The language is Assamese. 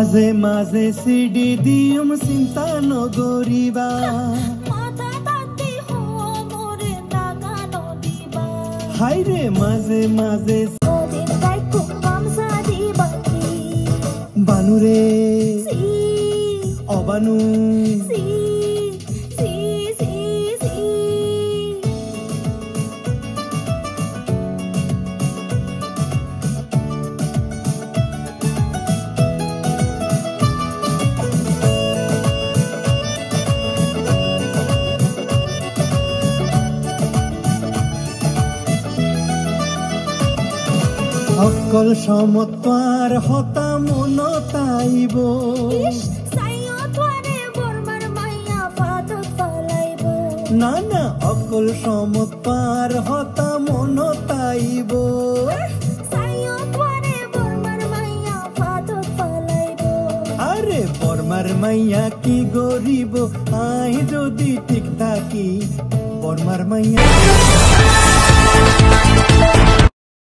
মাঝে মাঝে সিডি দিম চিন্তা নগরিবা হাইরে মাঝে মাঝে বানুরে অবানু অকল সমতার হতা মন তাইব না না অকল সমতার হতা মন তাইব আরে বর্মার মাইয়া কি গরিব আই যদি ঠিক থাকি বর্মার মাইয়া